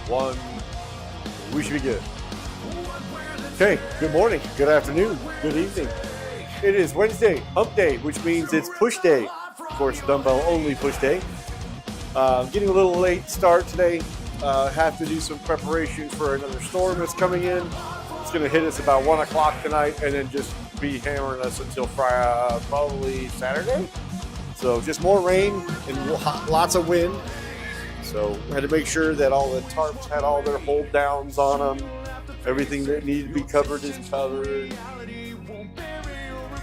One. We should be good. Okay, good morning, good afternoon, good evening. It is Wednesday, hump day, which means it's push day. Of course, dumbbell only push day. Getting a little late start today. Have to do some preparation for another storm that's coming in. It's going to hit us about 1 o'clock tonight and then just be hammering us until Friday, probably Saturday. So just more rain and lots of wind. So we had to make sure that all the tarps had all their hold downs on them. Everything that needed to be covered is covered.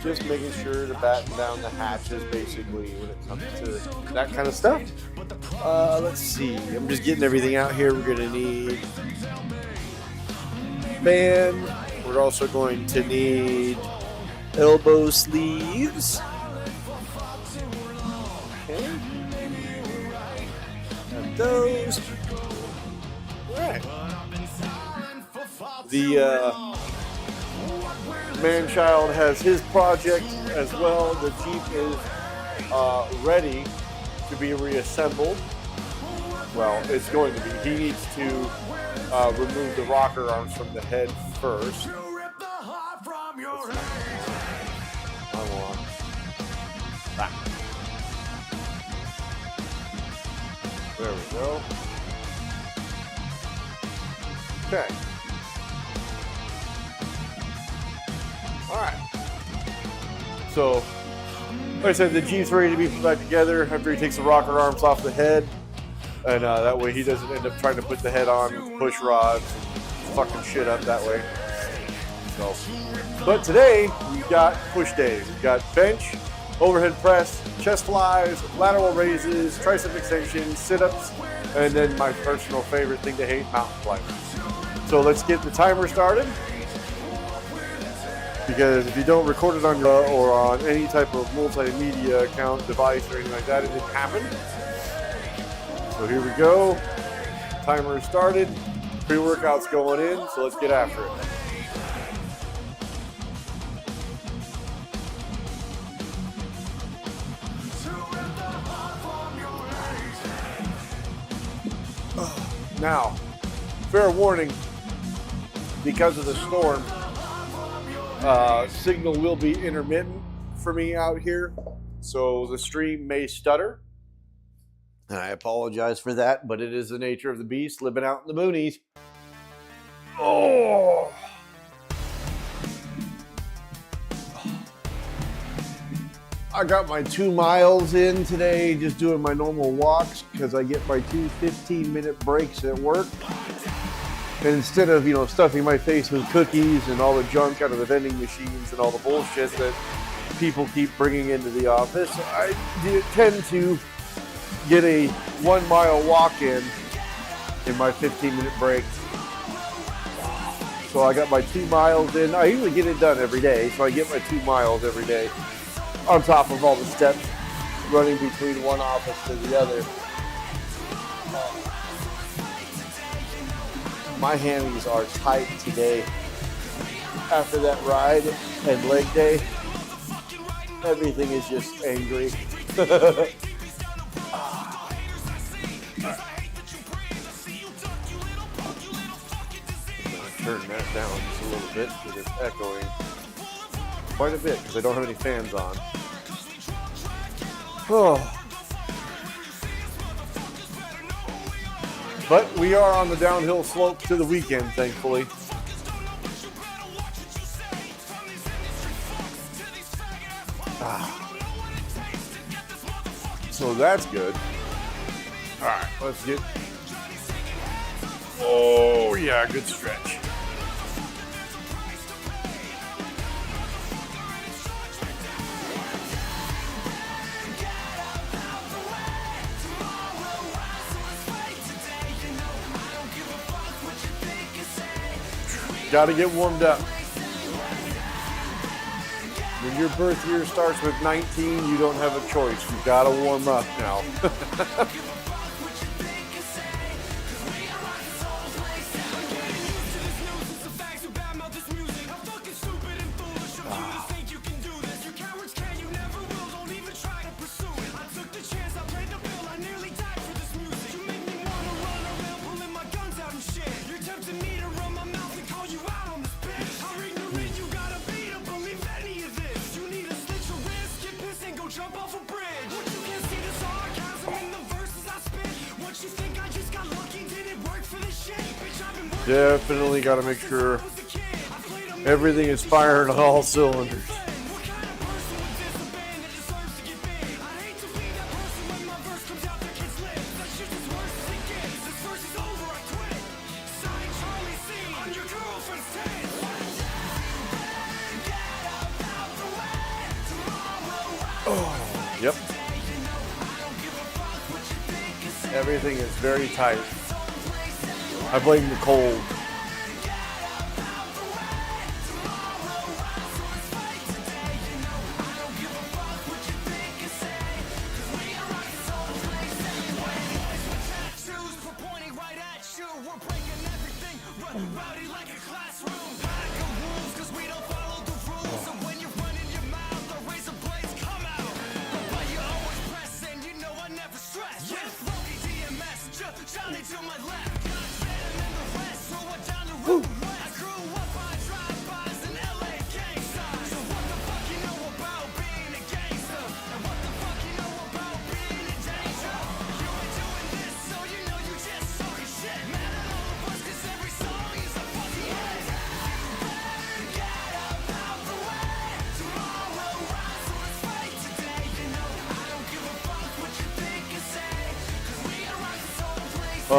Just making sure to batten down the hatches basically when it comes to that kind of stuff. Let's see. I'm just getting everything out here. We're going to need band. We're also going to need elbow sleeves. Okay. Got those. All right. The man-child has his project as well. The Jeep is ready to be reassembled. Well, it's going to be. He needs to remove the rocker arms from the head first. I want that. There we go. Okay. All right. So, like I said, the Jeep's ready to be put back together after he takes the rocker arms off the head. And that way he doesn't end up trying to put the head on push rods and fucking shit up that way. So, but today we've got push days. We've got bench, overhead press, chest flies, lateral raises, tricep extensions, sit-ups, and then my personal favorite thing to hate, mountain climbing. So let's get the timer started. Because if you don't record it on your or on any type of multimedia account, device, or anything like that, it didn't happen. So here we go. Timer is started. Pre-workout's going in, so let's get after it. Now, fair warning, because of the storm, signal will be intermittent for me out here, so the stream may stutter. And I apologize for that, but it is the nature of the beast living out in the boonies. Oh! I got my 2 miles in today, just doing my normal walks because I get my 2 15-minute breaks at work. And instead of, stuffing my face with cookies and all the junk out of the vending machines and all the bullshit that people keep bringing into the office, I tend to get a 1 mile walk in my 15-minute break. So I got my 2 miles in. I usually get it done every day, so I get my 2 miles every day on top of all the steps running between one office to the other. My hammies are tight today. After that ride and leg day, everything is just angry. Turn that down just a little bit because it's echoing quite a bit because I don't have any fans on. Oh. But we are on the downhill slope to the weekend, thankfully. So that's good. All right, let's get... Oh, yeah, good stretch. Got to get warmed up. When your birth year starts with 19, you don't have a choice. You've got to warm up now. Definitely got to make sure everything is firing on all cylinders. Oh, yep. Everything is very tight. I blame the cold.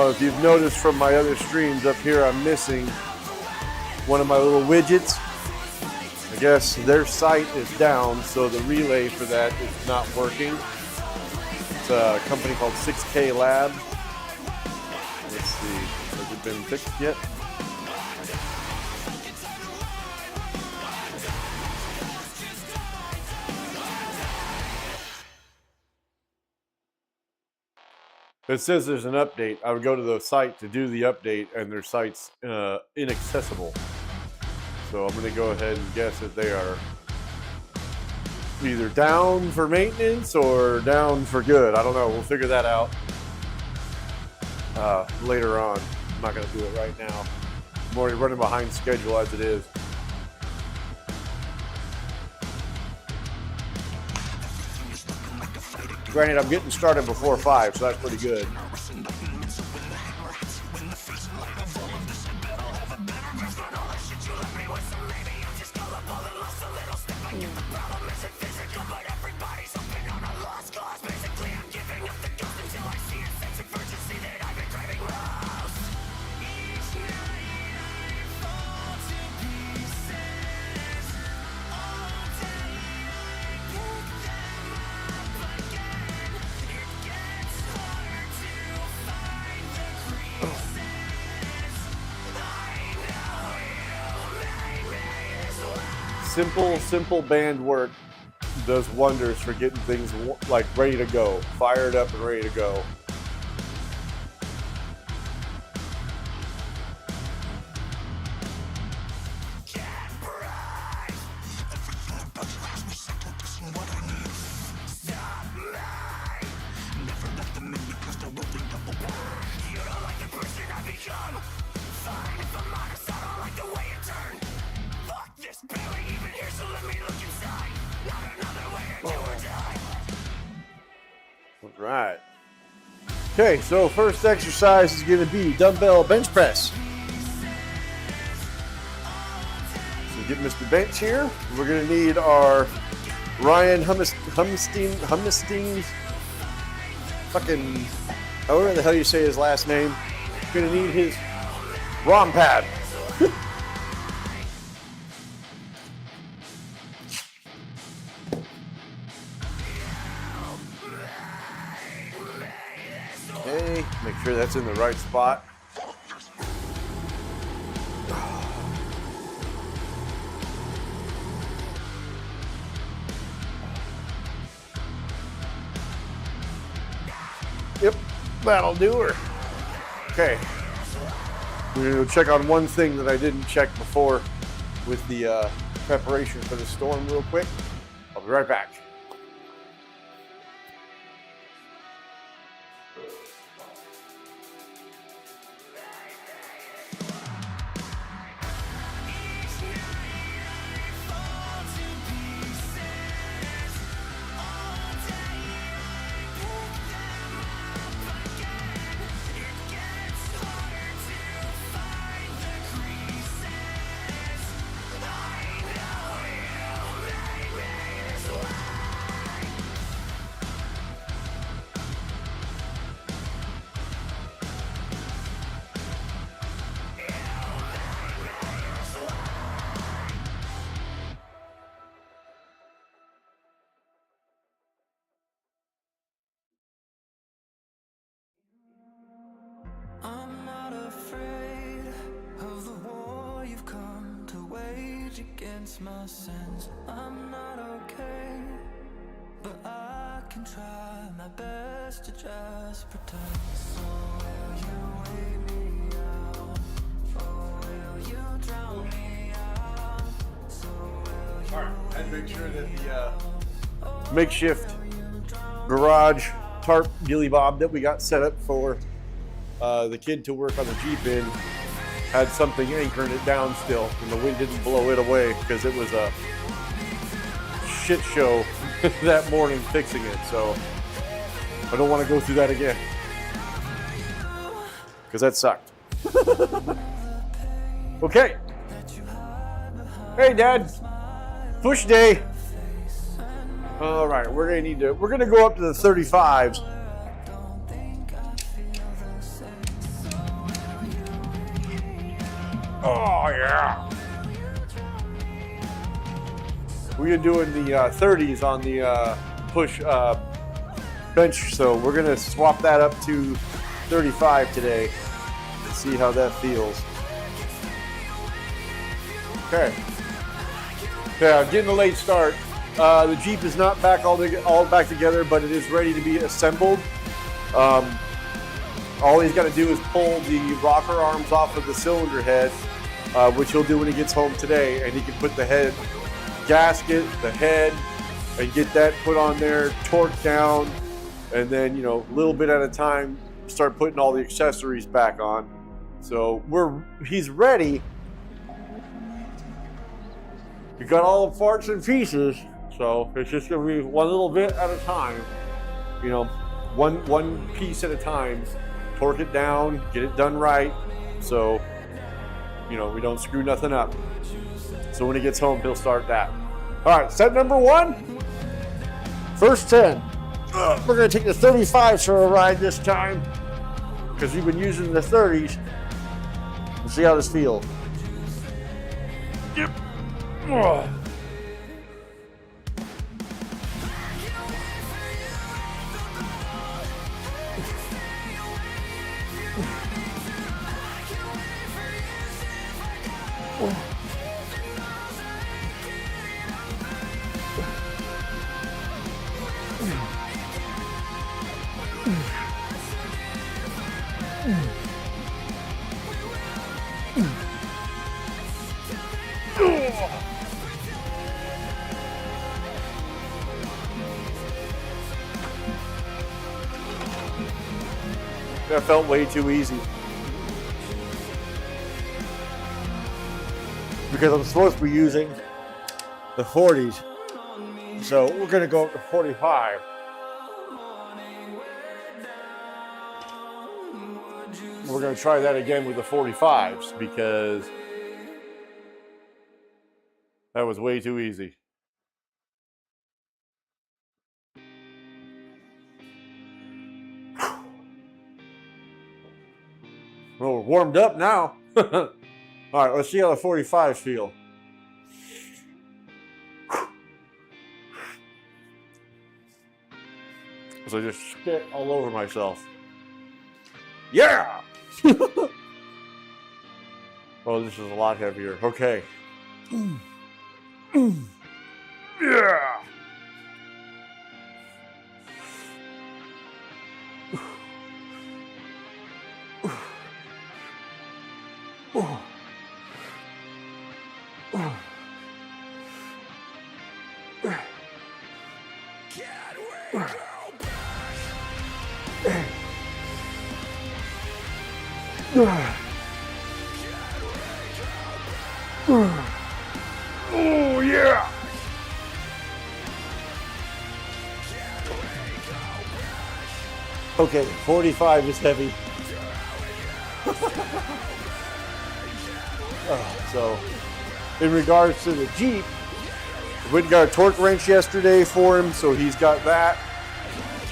If you've noticed from my other streams up here, I'm missing one of my little widgets. I guess their site is down, so the relay for that is not working. It's a company called 6K Lab. Let's see, has it been fixed yet? It says there's an update. I would go to the site to do the update, and their site's inaccessible. So I'm going to go ahead and guess that they are either down for maintenance or down for good. I don't know. We'll figure that out later on. I'm not going to do it right now. I'm already running behind schedule as it is. Granted, I'm getting started before 5, so that's pretty good. Simple band work does wonders for getting things like ready to go, fired up and ready to go. Right. Okay, so first exercise is going to be dumbbell bench press. So get Mr. Bench here. We're going to need our Ryan Hummerstein's fucking, however the hell you say his last name. Going to need his ROM pad. Okay, make sure that's in the right spot. Yep, that'll do her. Okay, we're going to check on one thing that I didn't check before with the preparation for the storm real quick. I'll be right back. against my sins. I'm not okay, but I can try my best to just pretend. So will you wake me out, or will you drown me out? So will you and make sure that the makeshift garage tarp ghillie bob that we got set up for the kid to work on the Jeep in had something anchoring it down still, and the wind didn't blow it away because it was a shit show that morning fixing it. So I don't want to go through that again because that sucked. Okay. Hey, Dad. Push day. All right, we're gonna go up to the 35s. Oh yeah. We're doing the 30s on the push bench, so we're gonna swap that up to 35 today and see how that feels. Okay. Yeah, getting a late start. The Jeep is not back all back together, but it is ready to be assembled. All he's got to do is pull the rocker arms off of the cylinder head, which he'll do when he gets home today, and he can put the head gasket, the head, and get that put on there, torqued down, and then, you know, a little bit at a time, start putting all the accessories back on. So he's ready. We got all the parts and pieces, so it's just gonna be one little bit at a time. You know, one piece at a time. Torque it down, get it done right, so you know we don't screw nothing up. So when he gets home, he'll start that. All right, set number 1. First 10. We're gonna take the 35s for a ride this time because we've been using the 30s. Let's see how this feels. Yep. Oh. That felt way too easy. Because I'm supposed to be using the 40s. So we're gonna go up to 45. We're gonna try that again with the 45s because that was way too easy. Well, we're warmed up now. All right, let's see how the 45s feel. So I just spit all over myself. Yeah! Oh, this is a lot heavier. Okay. Yeah! Oh yeah! Okay, 45 is heavy. So, in regards to the Jeep, we got a torque wrench yesterday for him, so he's got that.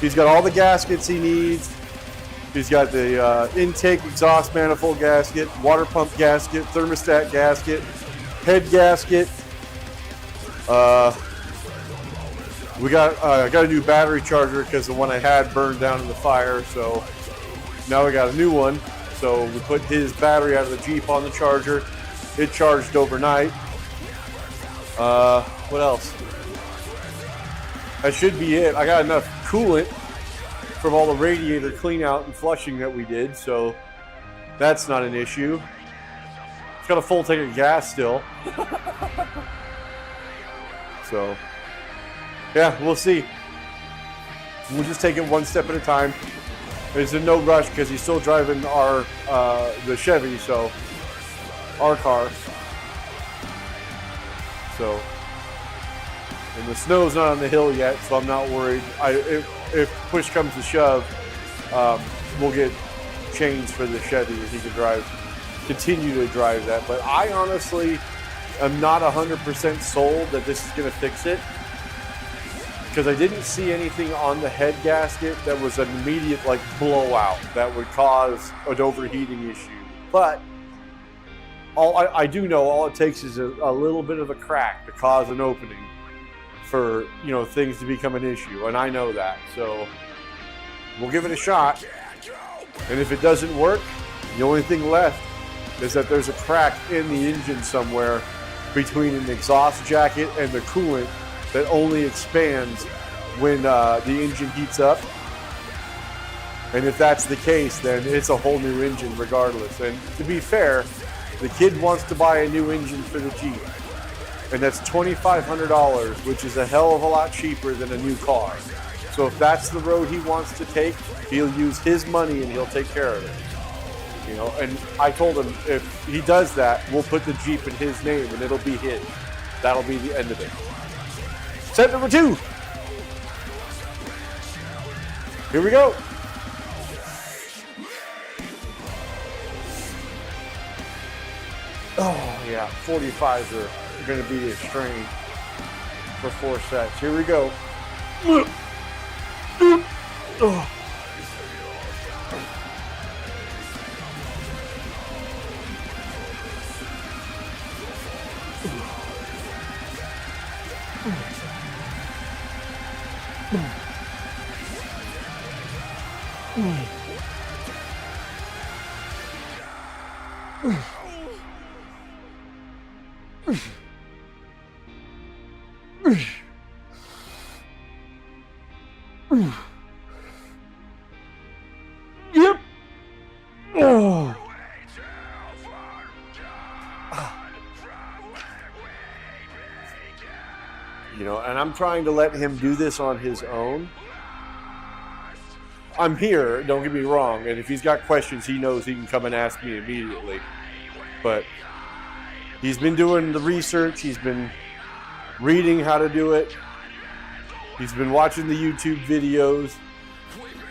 He's got all the gaskets he needs. He's got the intake exhaust manifold gasket, water pump gasket, thermostat gasket, head gasket. We got I got a new battery charger because the one I had burned down in the fire, so now we got a new one. So we put his battery out of the Jeep on the charger. It charged overnight. What else? That should be it. I got enough coolant from all the radiator clean out and flushing that we did, so that's not an issue. It's got a full tank of gas still. So, yeah, we'll see. We'll just take it one step at a time. There's no rush because he's still driving the Chevy, so our car. So, and the snow's not on the hill yet, so I'm not worried. If push comes to shove, we'll get chains for the Chevy and he can continue to drive that. But I honestly am not 100% sold that this is going to fix it, because I didn't see anything on the head gasket that was an immediate blowout that would cause an overheating issue. But I do know all it takes is a little bit of a crack to cause an opening for things to become an issue, and I know that. So we'll give it a shot, and if it doesn't work, the only thing left is that there's a crack in the engine somewhere between an exhaust jacket and the coolant that only expands when the engine heats up. And if that's the case, then it's a whole new engine regardless. And to be fair, the kid wants to buy a new engine for the Jeep, and that's $2,500, which is a hell of a lot cheaper than a new car. So if that's the road he wants to take, he'll use his money and he'll take care of it. And I told him if he does that, we'll put the Jeep in his name and it'll be his. That'll be the end of it. Set number 2. Here we go. Oh yeah, 45s are going to be a strain for 4 sets. Here we go. Oh. Yep. Oh. And I'm trying to let him do this on his own. I'm here, don't get me wrong, and if he's got questions, he knows he can come and ask me immediately. But he's been doing the research, he's been reading how to do it, he's been watching the YouTube videos,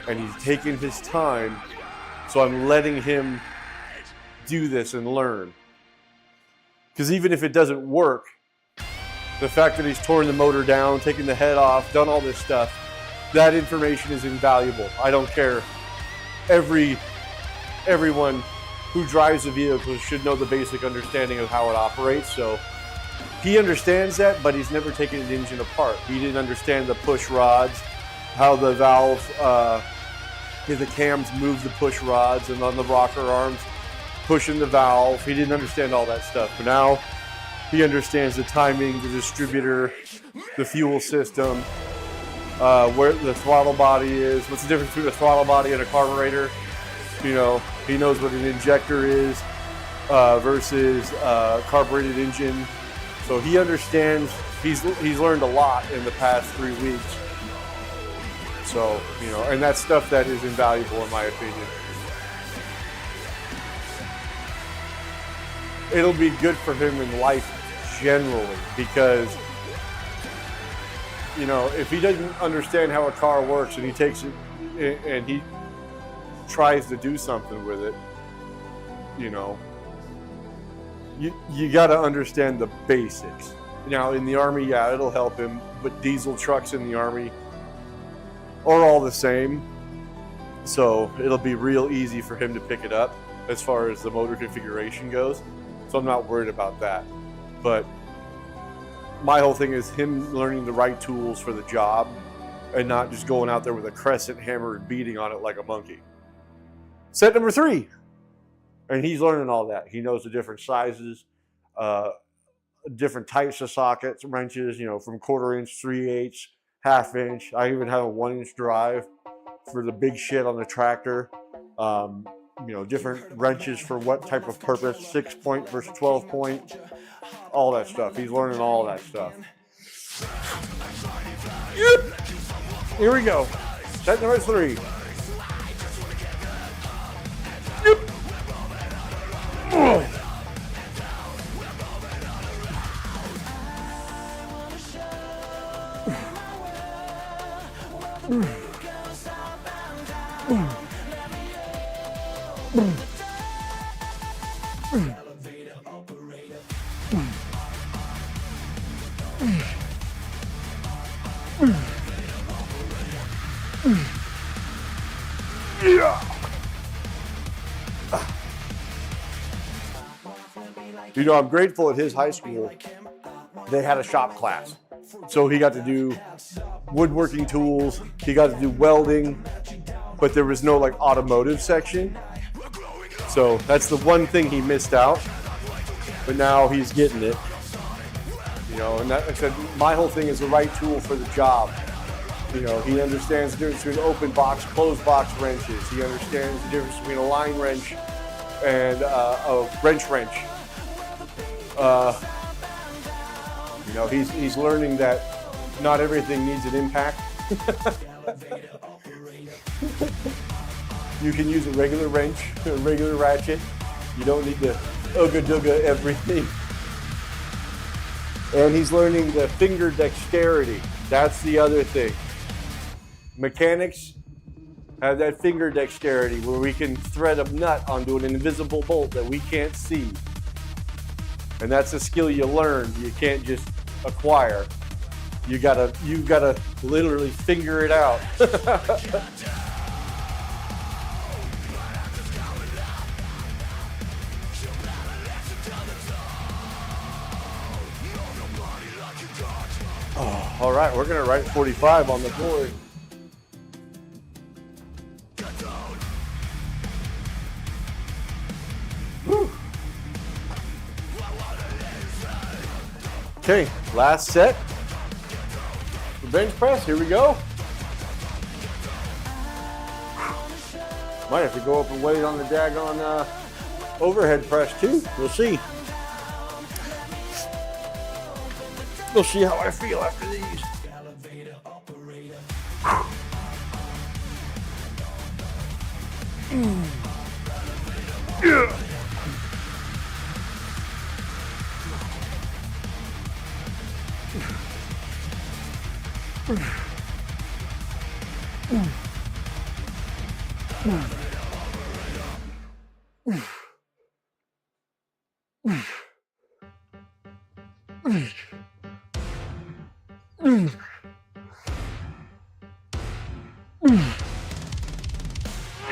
and he's taking his time, so I'm letting him do this and learn. Because even if it doesn't work, the fact that he's torn the motor down, taken the head off, done all this stuff, that information is invaluable. I don't care. Everyone who drives a vehicle should know the basic understanding of how it operates. So he understands that, but he's never taken an engine apart. He didn't understand the push rods, how the valves, the cams move the push rods, and on the rocker arms, pushing the valve. He didn't understand all that stuff. But now he understands the timing, the distributor, the fuel system, where the throttle body is, what's the difference between a throttle body and a carburetor. He knows what an injector is versus a carbureted engine. So he understands, he's learned a lot in the past 3 weeks. So, and that's stuff that is invaluable in my opinion. It'll be good for him in life generally, because if he doesn't understand how a car works and he takes it and he tries to do something with it, you got to understand the basics. Now in the Army, yeah, it'll help him, but diesel trucks in the Army are all the same, so it'll be real easy for him to pick it up as far as the motor configuration goes. So I'm not worried about that. But my whole thing is him learning the right tools for the job and not just going out there with a crescent hammer and beating on it like a monkey. Set number 3. And he's learning all that. He knows the different sizes. different types of sockets, wrenches, you know, from 1/4 inch, 3/8, 1/2 inch. I even have a 1-inch drive for the big shit on the tractor. You know, different wrenches for what type of purpose, 6-point versus 12-point, all that stuff. He's learning all that stuff. Yep. Here we go. Set number 3. Yep. Oh. You know, I'm grateful at his high school, they had a shop class. So he got to do woodworking tools, he got to do welding, but there was no like automotive section. So that's the one thing he missed out, but now he's getting it. You know, and that, like I said, my whole thing is the right tool for the job. You know, he understands the difference between open box, closed box wrenches. He understands the difference between a line wrench and a wrench. You know, he's learning that not everything needs an impact. You can use a regular wrench, a regular ratchet. You don't need to ooga-dooga everything. And he's learning the finger dexterity. That's the other thing. Mechanics have that finger dexterity where we can thread a nut onto an invisible bolt that we can't see. And that's a skill you learn. You can't just acquire. You gotta literally figure it out. Oh, all right, we're gonna write 45 on the board. Whew. Okay, last set. The bench press, here we go. Might have to go up and wait on the daggone overhead press too. We'll see. We'll see how I feel after these. Yeah.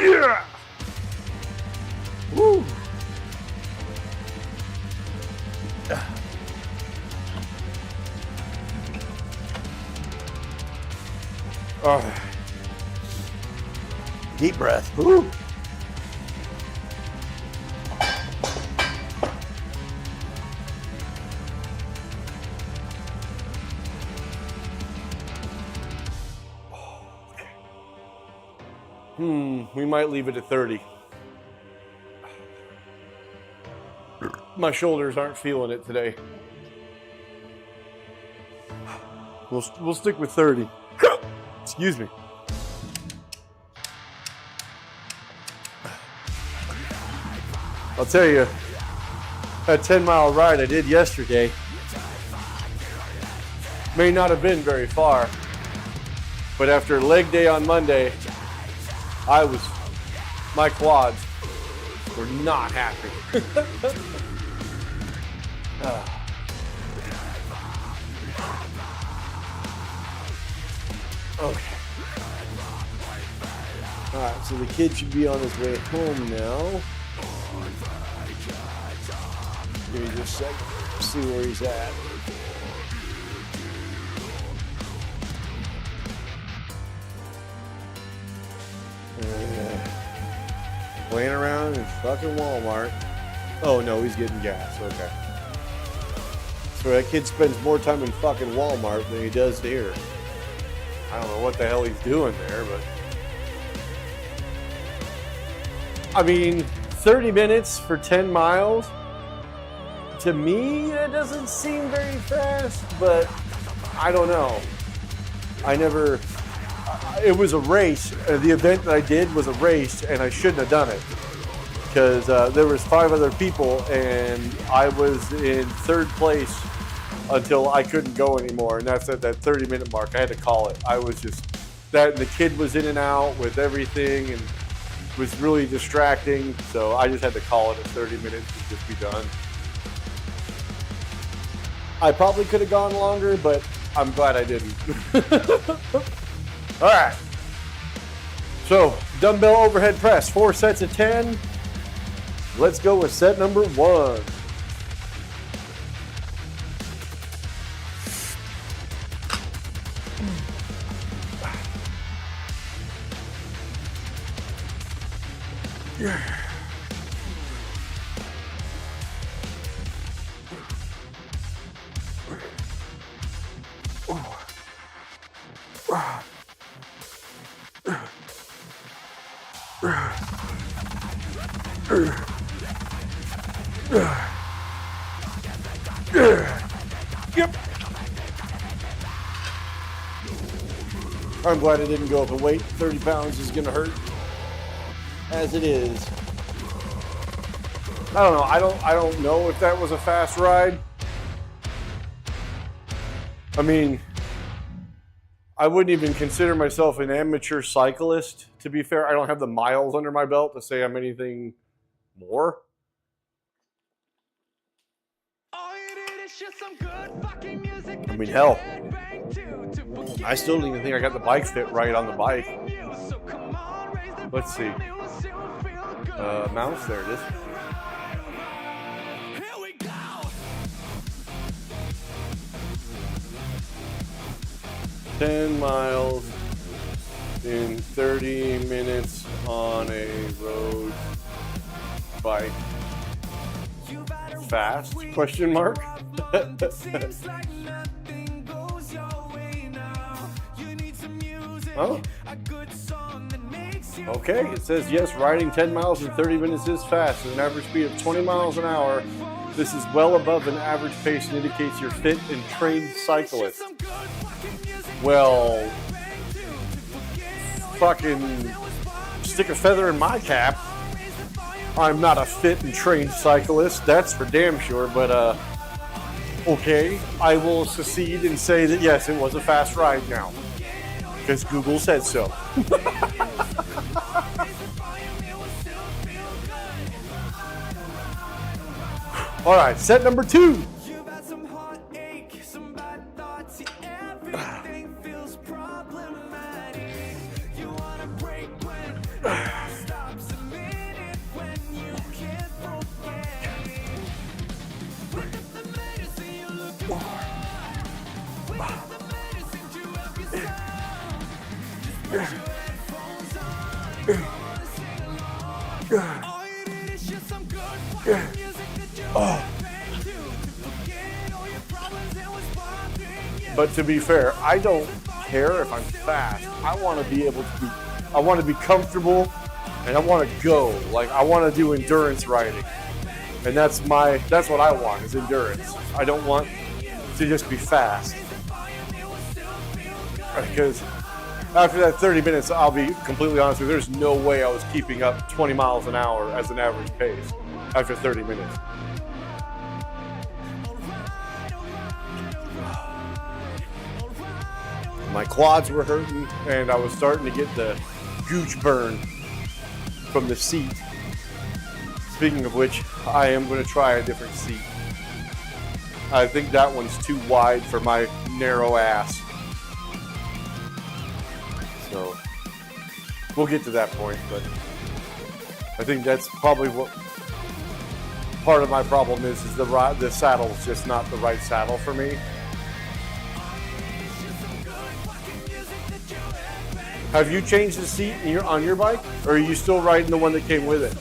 Yeah. Woo. Deep breath. Woo. We might leave it at 30. My shoulders aren't feeling it today. We'll stick with 30. Excuse me. I'll tell you, that 10-mile ride I did yesterday may not have been very far, but after leg day on Monday, my quads were not happy. Okay. All right, so the kid should be on his way home now. Give me just a second. See where he's at. Playing around in fucking Walmart. Oh no, he's getting gas. Okay. So that kid spends more time in fucking Walmart than he does here. I don't know what the hell he's doing there, but... I mean, 30 minutes for 10 miles? To me, that doesn't seem very fast, but I don't know. I never... It was a race. The event that I did was a race, and I shouldn't have done it. Because there was 5 other people, and I was in 3rd place until I couldn't go anymore, and that's at that 30-minute mark. I had to call it. I was just... that. The kid was in and out with everything, and was really distracting, so I just had to call it at 30 minutes and just be done. I probably could have gone longer, but I'm glad I didn't. All right. So, dumbbell overhead press, 4 sets of 10. Let's go with set number 1. Yep. I'm glad I didn't go up in weight. 30 pounds is going to hurt as it is. I don't know. I don't know if that was a fast ride. I mean, I wouldn't even consider myself an amateur cyclist, to be fair. I don't have the miles under my belt to say I'm anything more. I mean, hell, I still don't even think I got the bike fit right on the bike. Let's see. Mouse, there it is. "10 miles in 30 minutes on a road bike. Fast? Question mark?" Oh. Okay, it says yes, riding 10 miles in 30 minutes is fast at an average speed of 20 miles an hour. This is well above an average pace and indicates you're fit and trained cyclist. Well, fucking stick a feather in my cap. I'm not a fit and trained cyclist, that's for damn sure, but okay, I will secede and say that yes, it was a fast ride now. Because Google said so. All right, set number 2. But to be fair, I don't care if I'm fast. I want to be able to be, I want to be comfortable, and I want to go. Like, I want to do endurance riding. And that's what I want, is endurance. I don't want to just be fast. Because after that 30 minutes, I'll be completely honest with you, there's no way I was keeping up 20 miles an hour as an average pace after 30 minutes. My quads were hurting, and I was starting to get the gooch burn from the seat. Speaking of which, I am going to try a different seat. I think that one's too wide for my narrow ass. So, we'll get to that point, but I think that's probably what part of my problem is the saddle's just not the right saddle for me. Have you changed the seat on your bike, or are you still riding the one that came with it?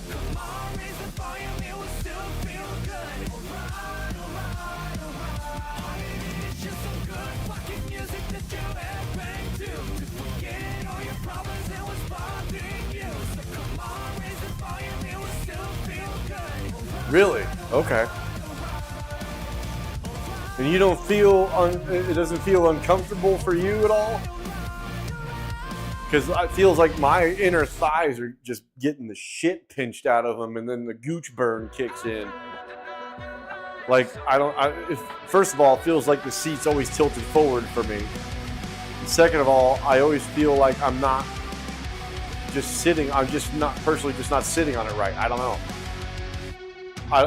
Really? Okay. And you don't feel, it doesn't feel uncomfortable for you at all? Because it feels like my inner thighs are just getting the shit pinched out of them, and then the gooch burn kicks in. Like, first of all, it feels like the seat's always tilted forward for me. And second of all, I always feel like I'm not just sitting, I'm just not sitting on it right. I don't know.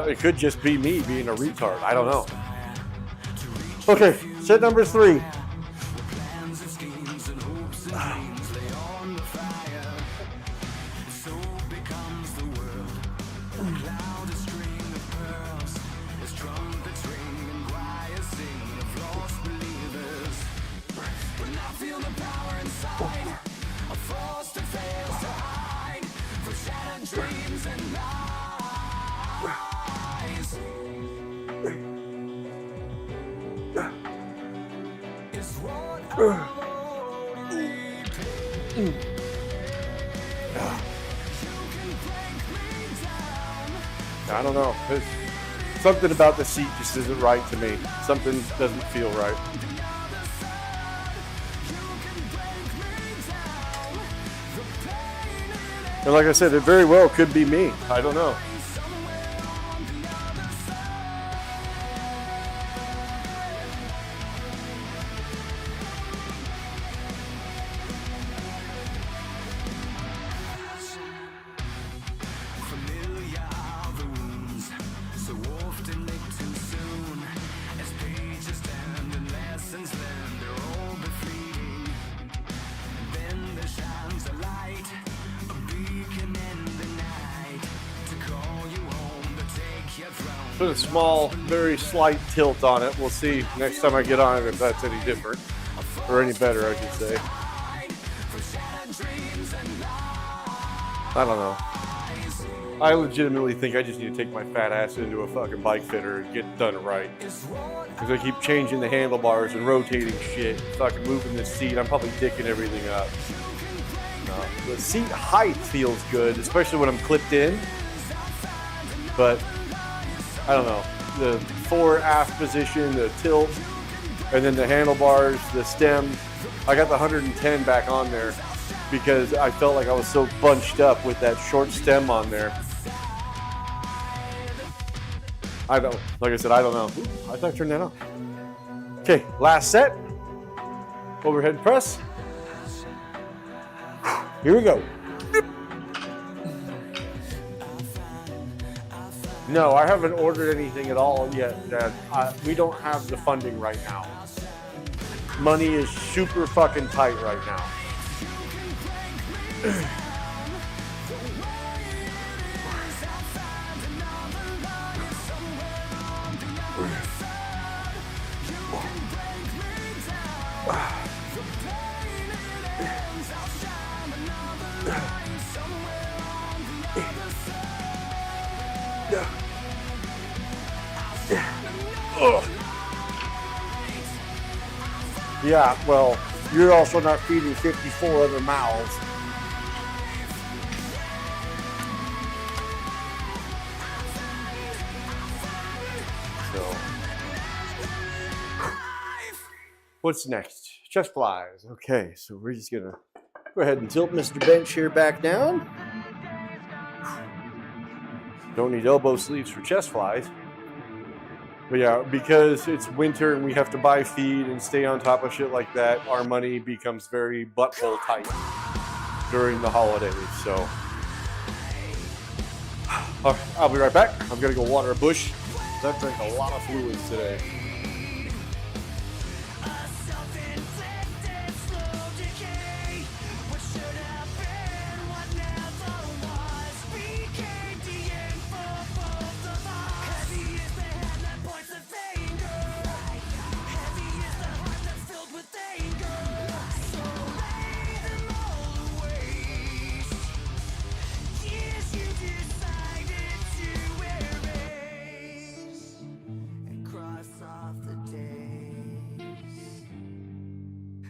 It could just be me being a retard. I don't know. Okay, set number 3. I don't know. Something about the seat just isn't right to me. Something doesn't feel right. And like I said, it very well could be me. I don't know. Put a small, very slight tilt on it. We'll see next time I get on it if that's any different. Or any better, I should say. I don't know. I legitimately think I just need to take my fat ass into a fucking bike fitter and get it done right. Because I keep changing the handlebars and rotating shit. Fucking moving this seat. I'm probably dicking everything up. No. The seat height feels good, especially when I'm clipped in. But I don't know, the fore aft position, the tilt, and then the handlebars, the stem. I got the 110 back on there because I felt like I was so bunched up with that short stem on there. Like I said, I don't know. Ooh, I thought I turned that on. Okay, last set. Overhead press. Here we go. No, I haven't ordered anything at all yet, Dad. We don't have the funding right now. Money is super fucking tight right now. Yeah, well, you're also not feeding 54 other mouths. So, what's next? Chest flies. Okay, so we're just gonna go ahead and tilt Mr. Bench here back down. Don't need elbow sleeves for chest flies. But yeah, because it's winter and we have to buy feed and stay on top of shit like that, our money becomes very butthole tight during the holidays. So I'll be right back. I'm gonna go water a bush. I've drank a lot of fluids today.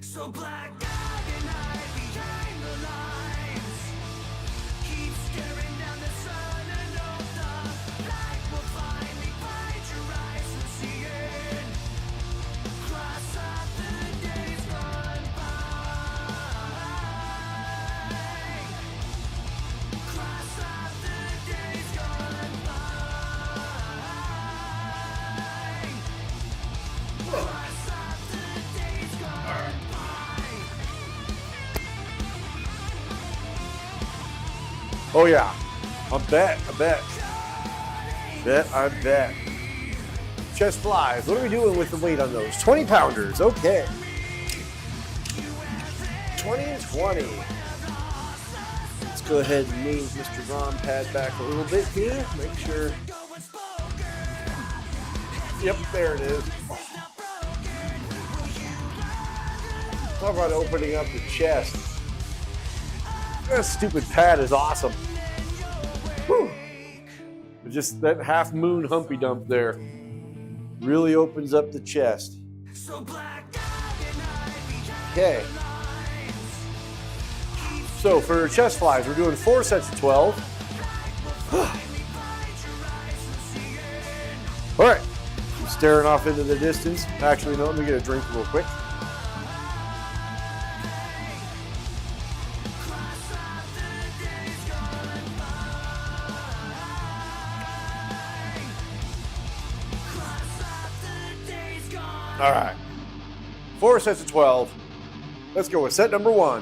So black dog and I behind the lines keep staring down the sun and hope the light will Oh yeah, I bet. I bet. Chest flies. What are we doing with the weight on those? 20 pounders. Okay. 20 and 20. Let's go ahead and move Mr. Ron pad back a little bit here. Make sure. Yep, there it is. Talk about opening up the chest. That stupid pad is awesome. Whew. Just that half moon humpy dump there really opens up the chest. Okay. So for chest flies, we're doing 4 sets of 12. All right. I'm staring off into the distance. Actually, no, let me get a drink real quick. All right. 4 sets of 12. Let's go with set number 1.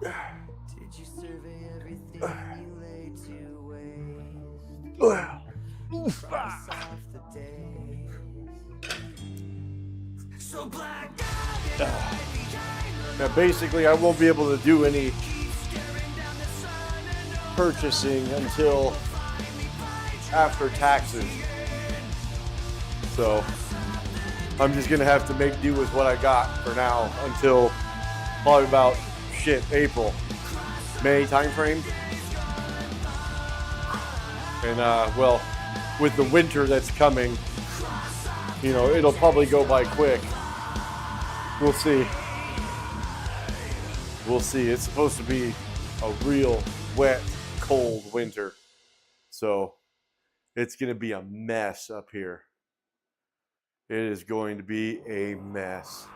Did you survey everything you laid to waste? Cross off the days. So black. Now, basically, I won't be able to do any purchasing until after taxes. So, I'm just going to have to make do with what I got for now until probably about April, May timeframe. And well, with the winter that's coming, you know, it'll probably go by quick. We'll see. We'll see. It's supposed to be a real wet, cold winter. So it's going to be a mess up here. It is going to be a mess.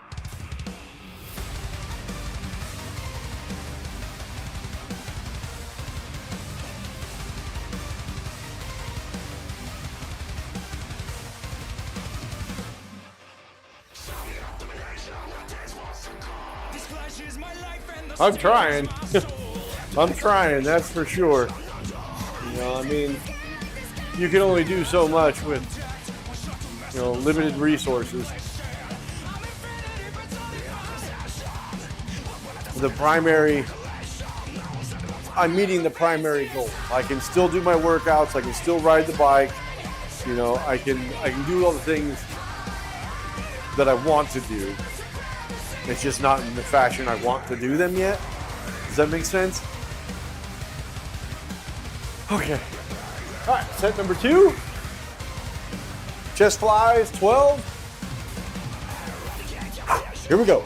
I'm trying. I'm trying, that's for sure. You know, I mean, you can only do so much with, you know, limited resources. I'm meeting the primary goal. I can still do my workouts, I can still ride the bike, you know, I can do all the things that I want to do. It's just not in the fashion I want to do them yet. Does that make sense? Okay. All right, set number 2. Chest flies, 12. Here we go.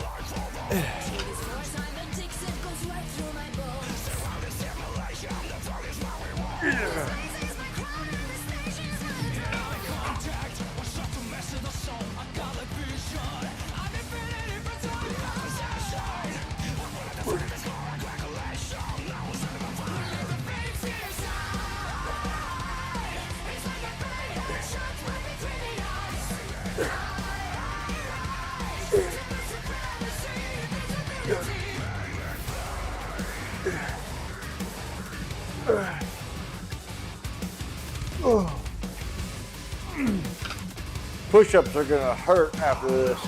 Push-ups are gonna hurt after this.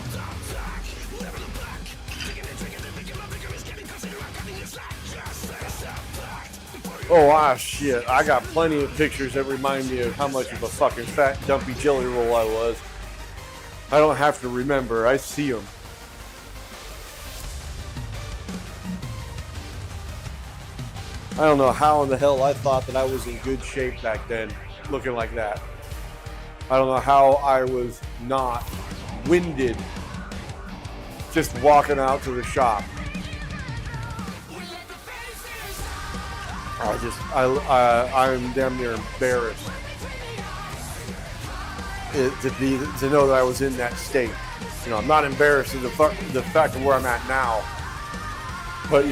Oh, shit. I got plenty of pictures that remind me of how much of a fucking fat, dumpy jelly roll I was. I don't have to remember. I see them. I don't know how in the hell I thought that I was in good shape back then, looking like that. I don't know how I was not winded just walking out to the shop. I'm damn near embarrassed to know that I was in that state. You know, I'm not embarrassed of the fact of where I'm at now, but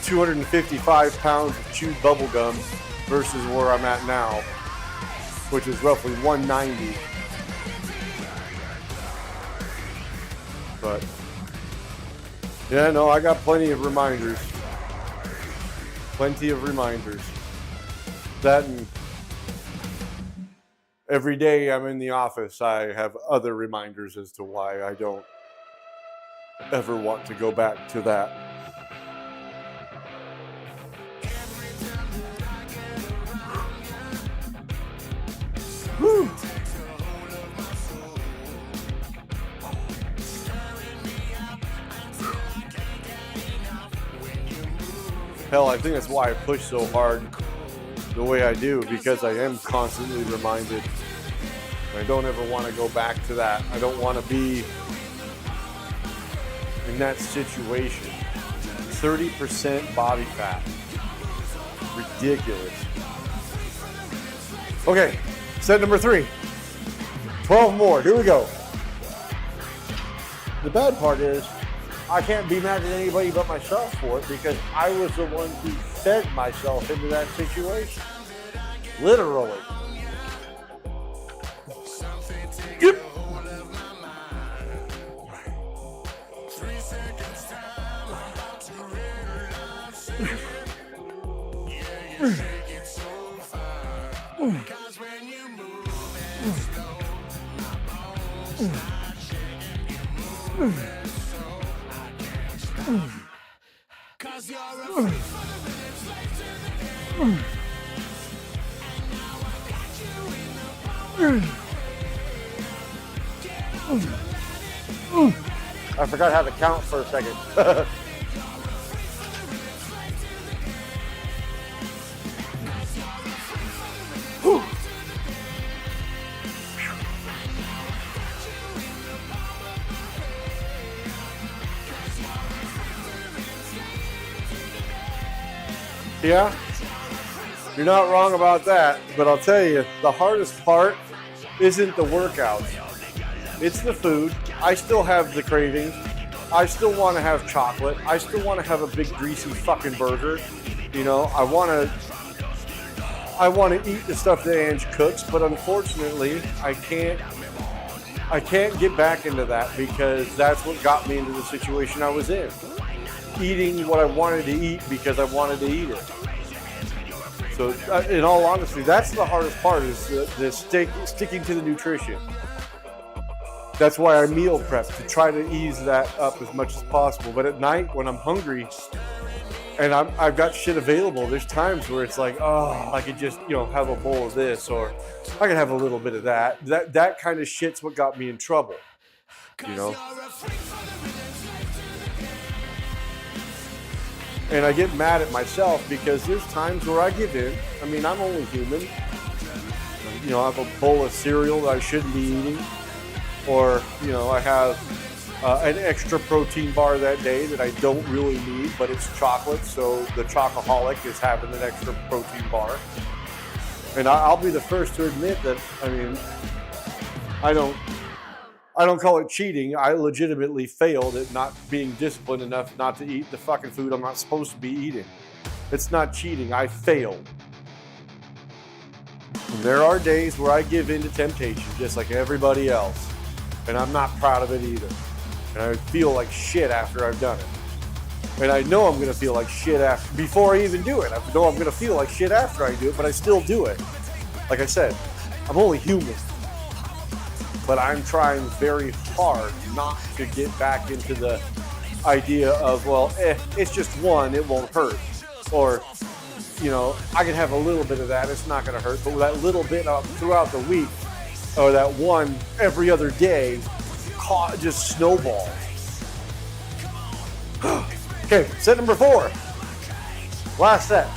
255 pounds of chewed bubble gum versus where I'm at now, which is roughly 190. But yeah, no, I got plenty of reminders. Plenty of reminders. That and every day I'm in the office, I have other reminders as to why I don't ever want to go back to that. Whew. Hell, I think that's why I push so hard the way I do, because I am constantly reminded. I don't ever want to go back to that. I don't want to be in that situation. 30% body fat. Ridiculous. Okay, set number 3. 12 more. Here we go. The bad part is I can't be mad at anybody but myself for it, because I was the one who fed myself into that situation. Literally. Yep. I forgot how to count for a second. Yeah, you're not wrong about that, but I'll tell you, the hardest part isn't the workouts. It's the food. I still have the cravings. I still want to have chocolate. I still want to have a big greasy fucking burger. I want to eat the stuff that Ange cooks, but unfortunately, I can't get back into that, because that's what got me into the situation I was in. Eating what I wanted to eat because I wanted to eat it. So, in all honesty, that's the hardest part, is the sticking to the nutrition. That's why I meal prep, to try to ease that up as much as possible. But at night, when I'm hungry and I've got shit available, there's times where it's like, oh, I could just have a bowl of this, or I could have a little bit of that. That kind of shit's what got me in trouble. And I get mad at myself, because there's times where I give in. I mean, I'm only human. I have a bowl of cereal that I shouldn't be eating. Or, I have an extra protein bar that day that I don't really need, but it's chocolate, so the chocoholic is having an extra protein bar. And I'll be the first to admit that, I don't call it cheating. I legitimately failed at not being disciplined enough not to eat the fucking food I'm not supposed to be eating. It's not cheating. I failed. And there are days where I give in to temptation, just like everybody else. And I'm not proud of it either. And I feel like shit after I've done it. And I know I'm going to feel like shit before I even do it. I know I'm going to feel like shit after I do it, but I still do it. Like I said, I'm only human. But I'm trying very hard not to get back into the idea of, it's just one, it won't hurt. Or, I can have a little bit of that, it's not going to hurt. But with that little bit throughout the week, or that one every other day, just snowballs. Okay, set number 4. Last set.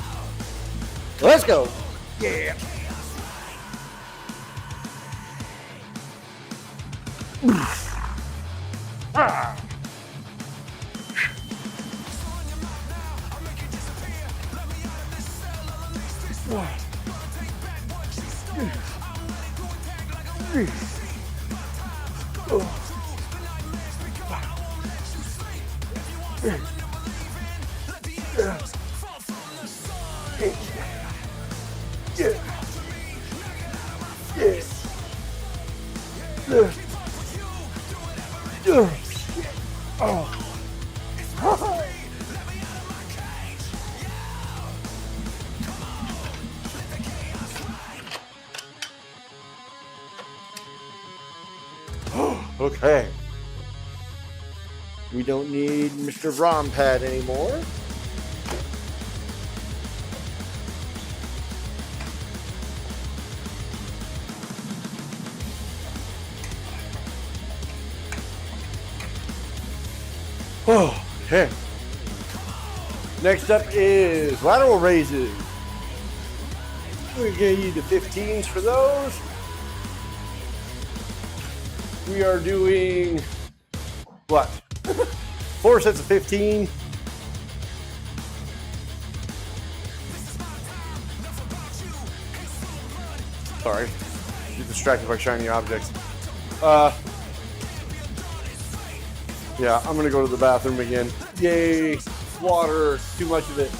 Let's go. Yeah. Okay. We don't need Mr. ROM pad anymore. Oh, okay. Next up is lateral raises. We're going to use the 15s for those. We are doing what? 4 sets of 15. Sorry, get distracted by shiny objects. Yeah, I'm gonna go to the bathroom again. Yay, water, too much of it.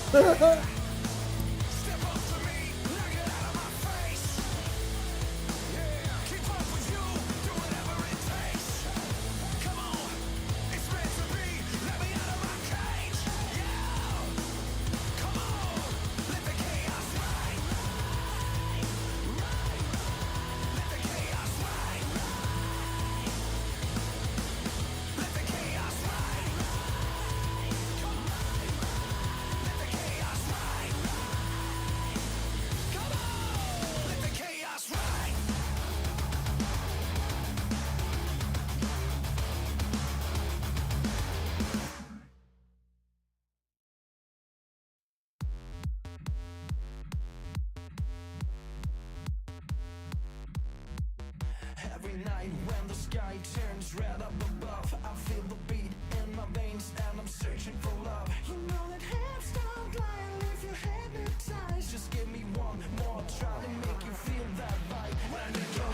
Every night when the sky turns red up above, I feel the beat in my veins and I'm searching for love. You know that hips don't lie and leave you hypnotized. Just give me one more try to make you feel that vibe. When you go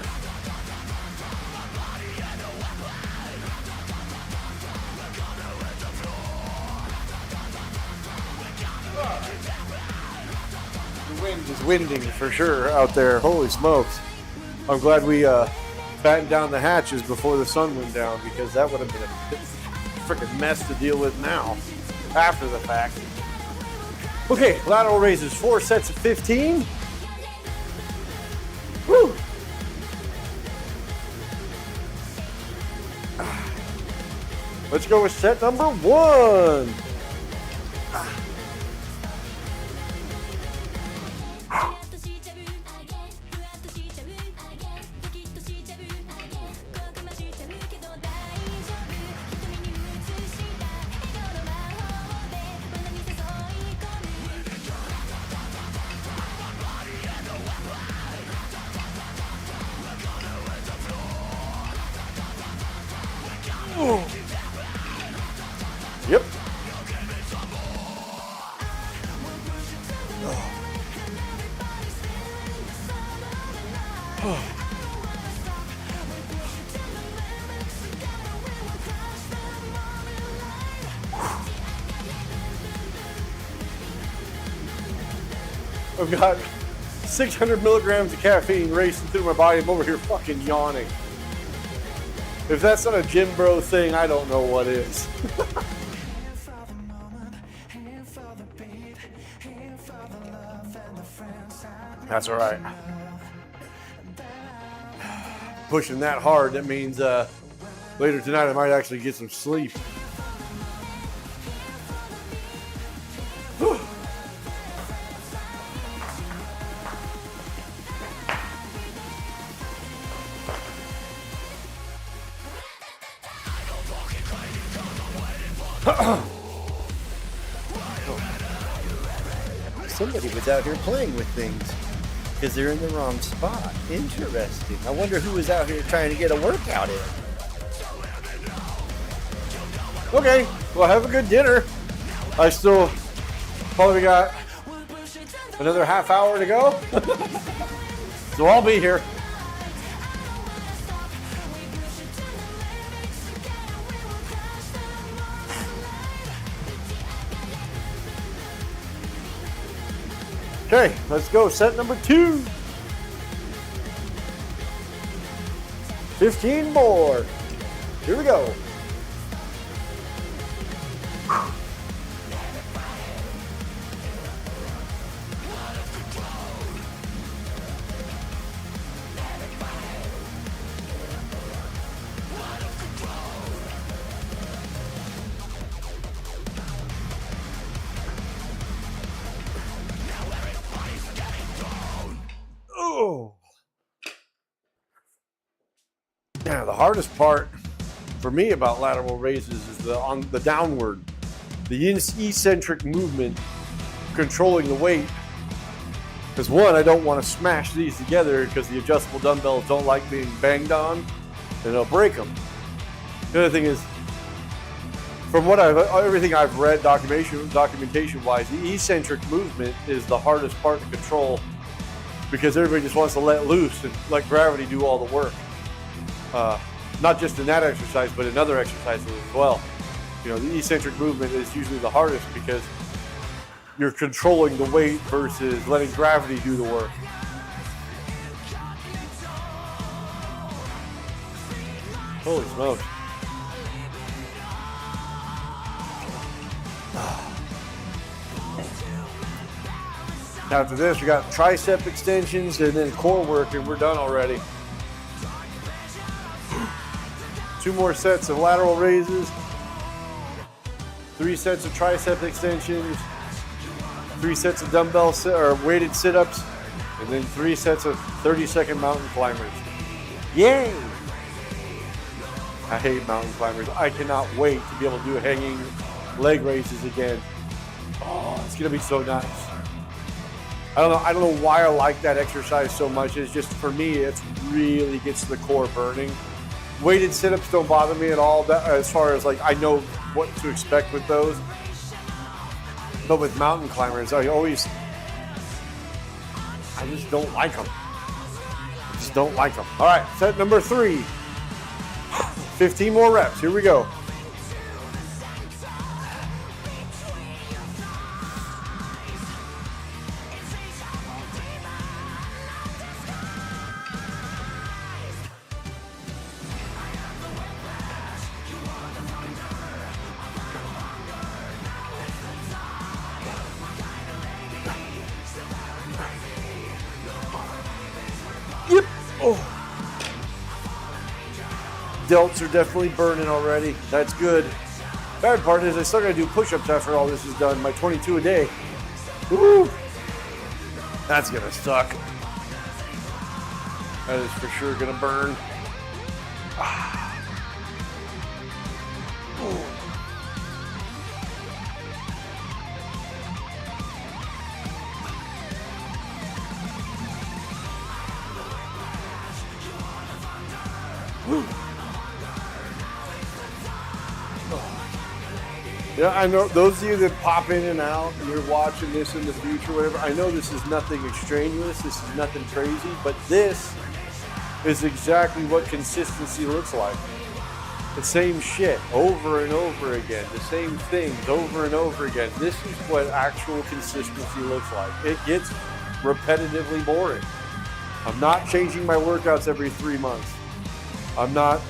my body and a weapon. We're gonna hit the floor. The wind is winding for sure out there. Holy smokes. I'm glad we battened down the hatches before the sun went down, because that would have been a freaking mess to deal with now, after the fact. Okay, lateral raises, 4 sets of 15. Woo! Let's go with set number 1. Yep. I've got 600 milligrams of caffeine racing through my body. I'm over here fucking yawning. If that's not a gym bro thing, I don't know what is. That's all right. Pushing that hard, that means later tonight I might actually get some sleep. Somebody was out here playing with things because they're in the wrong spot. Interesting. I wonder who was out here trying to get a workout in. Okay, well, have a good dinner. I still probably got another half hour to go. So I'll be here. Okay, let's go. Set number 2. 15 more. Here we go. Oh. Now the hardest part for me about lateral raises is on the downward, the eccentric movement, controlling the weight. Because one, I don't want to smash these together because the adjustable dumbbells don't like being banged on, and they'll break them. The other thing is, from what everything I've read documentation wise, the eccentric movement is the hardest part to control because everybody just wants to let loose and let gravity do all the work. Not just in that exercise, but in other exercises as well. You know, the eccentric movement is usually the hardest because you're controlling the weight versus letting gravity do the work. Holy smokes. After this, we got tricep extensions and then core work, and we're done already. 2 more sets of lateral raises, 3 sets of tricep extensions, 3 sets of dumbbell or weighted sit-ups, and then 3 sets of 30-second mountain climbers. Yay! I hate mountain climbers. I cannot wait to be able to do hanging leg raises again. Oh, it's gonna be so nice. I don't know why I like that exercise so much. It's just, for me, it really gets the core burning. Weighted sit-ups don't bother me at all, as far as, like, I know what to expect with those. But with mountain climbers, I just don't like them. I just don't like them. All right, set number 3. 15 more reps. Here we go. Yep. Oh. Delts are definitely burning already. That's good. Bad part is I still gotta do push-ups after all this is done. My 22 a day. Woo! That's gonna suck. That is for sure gonna burn. Yeah, I know those of you that pop in and out and you're watching this in the future, whatever, I know this is nothing extraneous, this is nothing crazy, but this is exactly what consistency looks like. The same shit over and over again, the same things over and over again. This is what actual consistency looks like. It gets repetitively boring. I'm not changing my workouts every 3 months. I'm not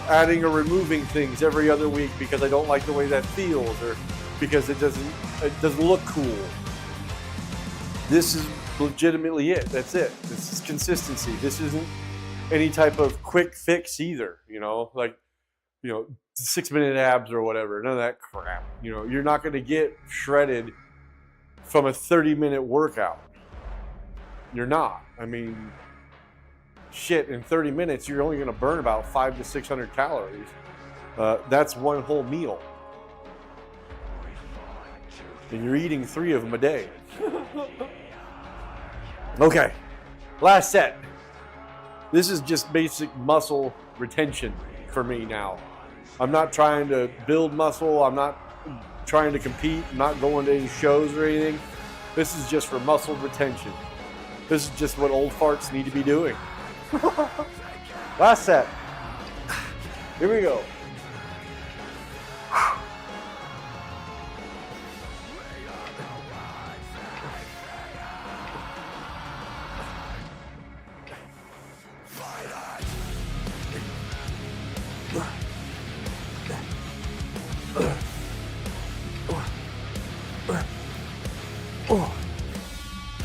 adding or removing things every other week because I don't like the way that feels or because it doesn't look cool. This is legitimately it. That's it. This is consistency. This isn't any type of quick fix either, you know, like, 6-minute abs or whatever. None of that crap. You know, you're not going to get shredded from a 30-minute workout. You're not. I mean, shit, in 30 minutes, you're only going to burn about 500 to 600 calories. That's one whole meal. And you're eating 3 of them a day. Okay, last set. This is just basic muscle retention for me now. I'm not trying to build muscle. I'm not trying to compete. I'm not going to any shows or anything. This is just for muscle retention. This is just what old farts need to be doing. Last set. Here we go. Oh.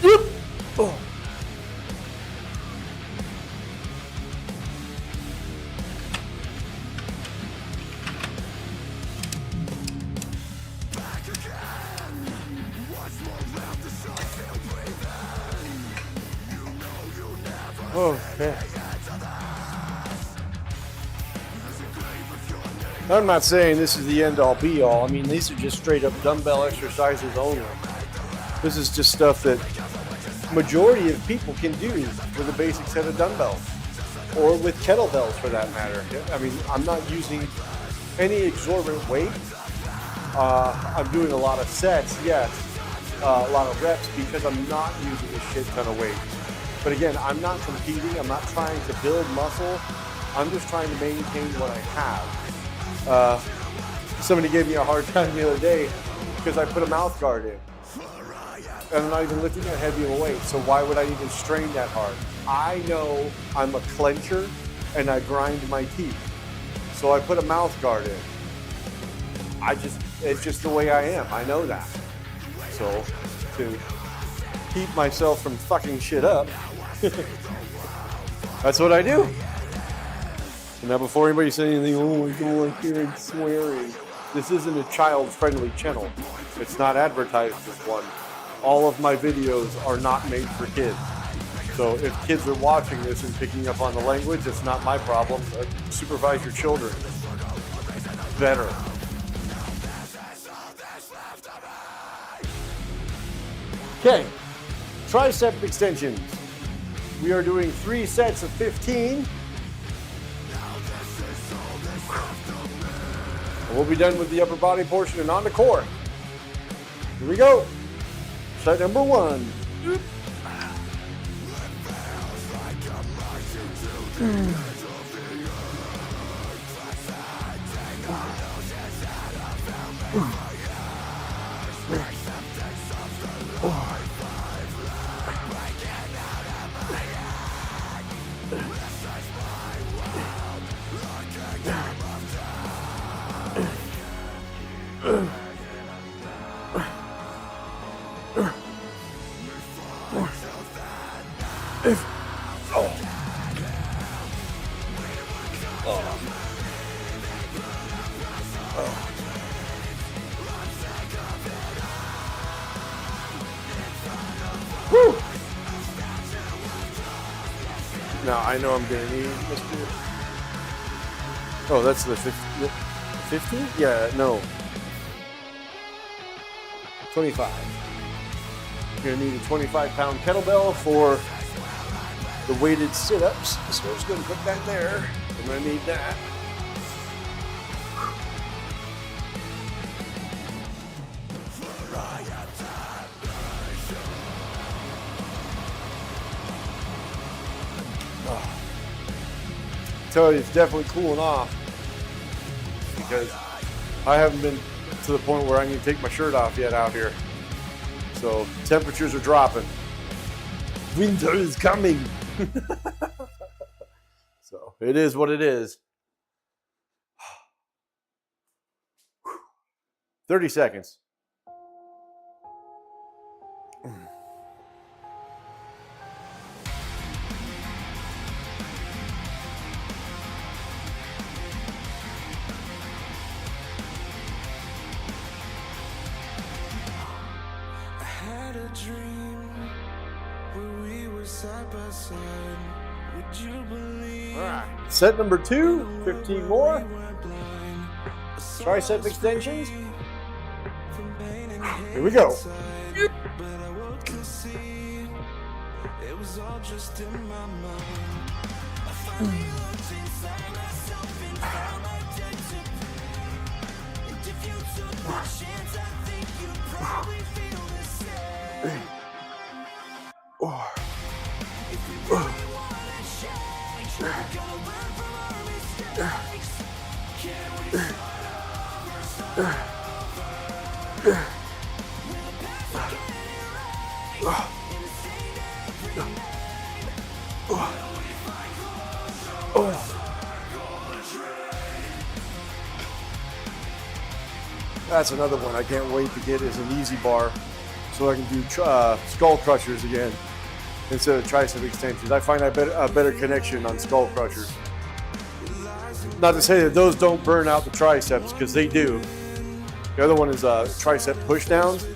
Yep. Oh. Okay. I'm not saying this is the end all be all. I mean, these are just straight up dumbbell exercises only. This is just stuff that majority of people can do with a basic set of dumbbells or with kettlebells for that matter. I mean, I'm not using any exorbitant weight. I'm doing a lot of sets, yes, a lot of reps because I'm not using a shit ton of weight. But again, I'm not competing. I'm not trying to build muscle. I'm just trying to maintain what I have. Somebody gave me a hard time the other day because I put a mouth guard in. And I'm not even lifting that heavy of a weight, so why would I even strain that hard? I know I'm a clencher and I grind my teeth. So I put a mouth guard in. It's just the way I am. I know that. So to keep myself from fucking shit up, that's what I do. And now before anybody says anything, oh, I don't like hearing swearing. This isn't a child-friendly channel. It's not advertised as one. All of my videos are not made for kids. So if kids are watching this and picking up on the language, it's not my problem. Supervise your children better. Okay, tricep extensions. We are doing 3 sets of 15. And we'll be done with the upper body portion and on the core. Here we go. Set number 1. Now I know I'm gonna need Mr. Oh, that's the 15? Yeah, no. 25. You're gonna need a 25-pound kettlebell for the weighted sit-ups. So I'm just gonna put that there. I'm gonna need that. Tell you, it's definitely cooling off because I haven't been to the point where I need to take my shirt off yet out here. So temperatures are dropping. Winter is coming. So it is what it is. 30 seconds. Set number 2, 15 more. Tricep extensions. Here we go. That's another one I can't wait to get is an easy bar so I can do skull crushers again instead of tricep extensions. I find a better connection on skull crushers. Not to say that those don't burn out the triceps, because they do. The other one is tricep pushdowns.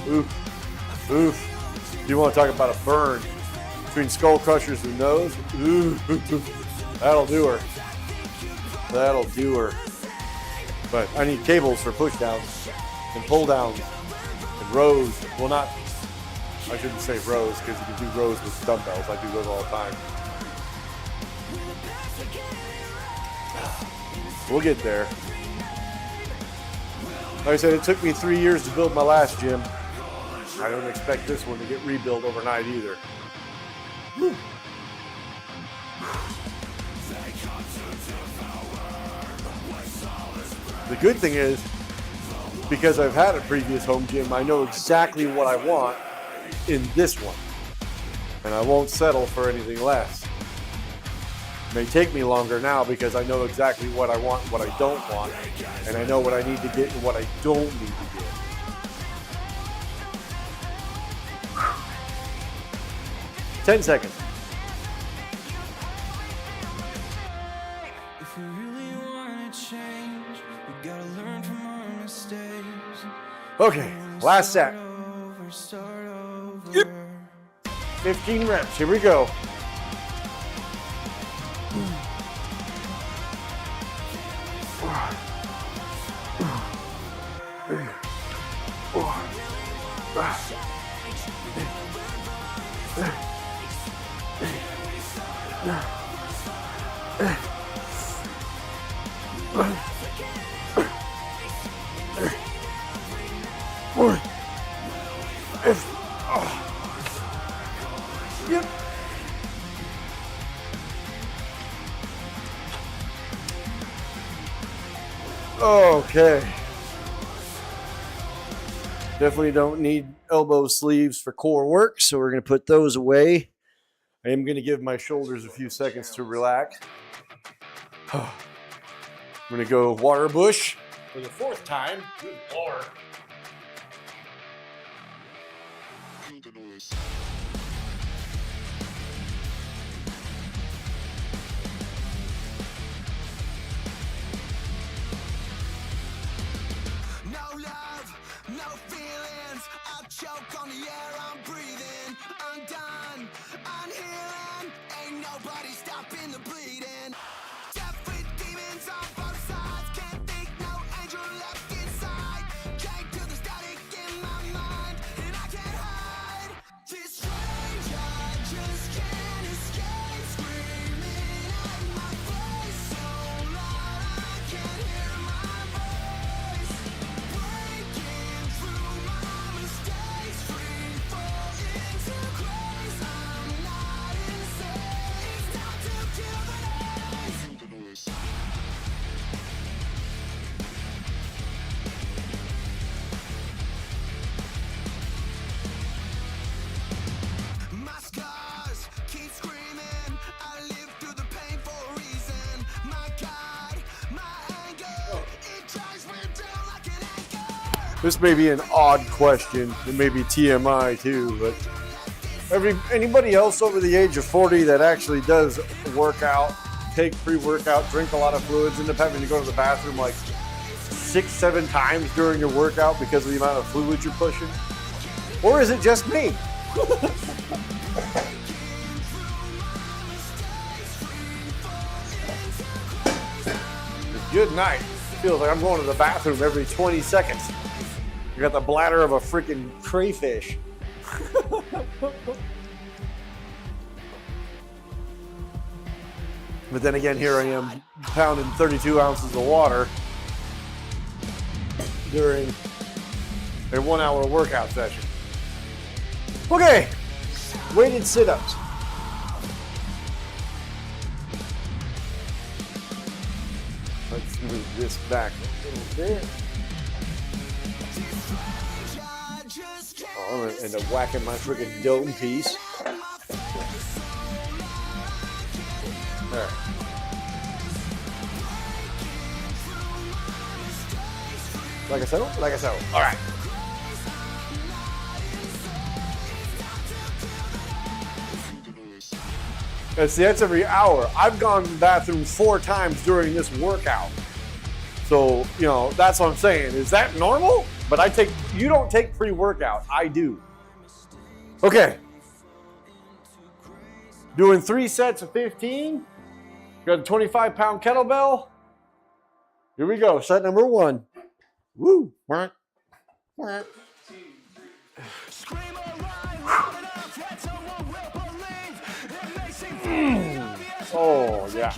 Oof, oof. You want to talk about a burn between skull crushers and those? Ooh, that'll do her. That'll do her. But I need cables for pushdowns and pull downs and rows. Well, not, I shouldn't say rows, because you can do rows with dumbbells. I do those all the time. We'll get there. Like I said, it took me 3 years to build my last gym. I don't expect this one to get rebuilt overnight either. Whew. The good thing is, because I've had a previous home gym, I know exactly what I want in this one. And I won't settle for anything less. It may take me longer now because I know exactly what I want and what I don't want. And I know what I need to get and what I don't need to get. 10 seconds. If we really want to change, we gotta learn from our mistakes. Okay, last set. Start over. Yep. 15 reps, here we go. Yep. Okay. Definitely don't need elbow sleeves for core work, so we're going to put those away. I am going to give my shoulders a few seconds to relax. I'm going to go water bush for the 4th time. Good Lord. No love, no feelings. I choke on the air I'm breathing. I'm done, I'm healing. Ain't nobody stopping the bleeding. Death with demons on both sides. Can't think no angel left inside. Came to the static in my mind, and I can't hide. This rage I just can't escape. Screaming at my face so loud I can't hear my voice. Breaking through my mistakes, free fall into grace. I'm not insane. It's time to kill the noise. My scars keep screaming. I live through the pain for a reason. My God, my anger, it drives me down like an anchor. This may be an odd question. It may be TMI too, but anybody else over the age of 40 that actually does work out, take pre-workout, drink a lot of fluids, end up having to go to the bathroom like 6-7 times during your workout because of the amount of fluid you're pushing? Or is it just me? Good night. Feels like I'm going to the bathroom every 20 seconds. I got the bladder of a freaking crayfish. But then again, here I am pounding 32 ounces of water during a 1 hour workout session. Okay, weighted sit-ups. Let's move this back a little bit. Oh, I'm gonna end up whacking my freaking dome piece. There. Like I said. All right. And see, that's every hour. I've gone to the bathroom 4 times during this workout. So, you know, that's what I'm saying. Is that normal? But you don't take pre-workout. I do. Okay. Doing 3 sets of 15. Got a 25-pound kettlebell. Here we go. Set number 1. Woo. Oh, yeah.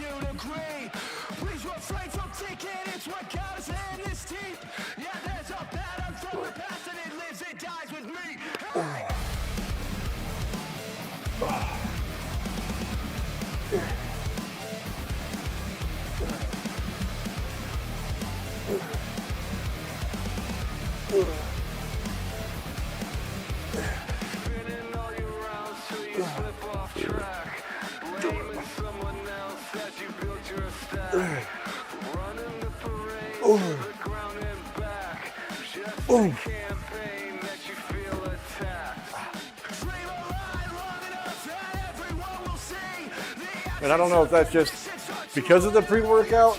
And I don't know if that's just because of the pre-workout.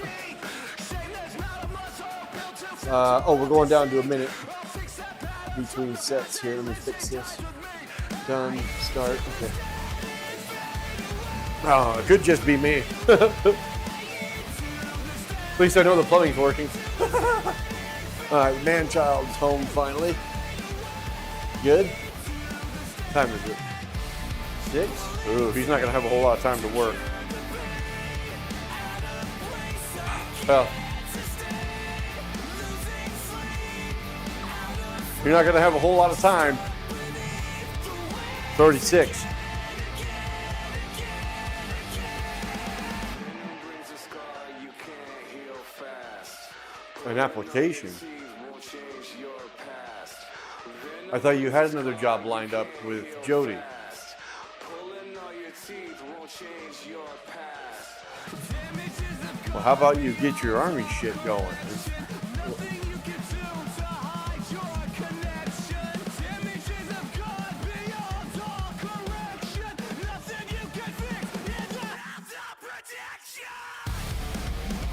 We're going down to a minute between sets here. Let me fix this. Done. Start. Okay. Oh, it could just be me. At least I know the plumbing's working. All right, man-child's home finally. Good. What time is it? 6? Ooh, he's not gonna have a whole lot of time to work. Well, you're not gonna have a whole lot of time. 36. An application. I thought you had another job lined up with Jody. Well, how about you get your army shit going?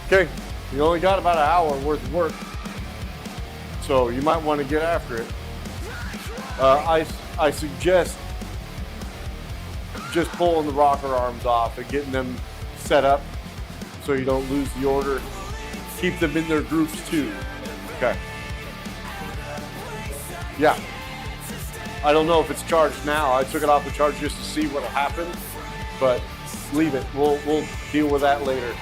Okay, you only got about an hour worth of work, so you might want to get after it. I suggest just pulling the rocker arms off and getting them set up so you don't lose the order. Keep them in their groups too. Okay. Yeah. I don't know if it's charged now. I took it off the charge just to see what'll happen, but leave it. We'll deal with that later.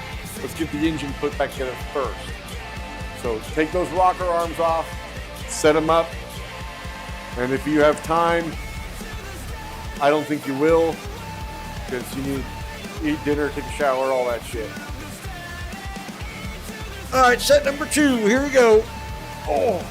Let's get the engine put back together first. So take those rocker arms off, set them up, and if you have time, I don't think you will, because you need to eat dinner, take a shower, all that shit. All right, set number 2. Here we go. Oh.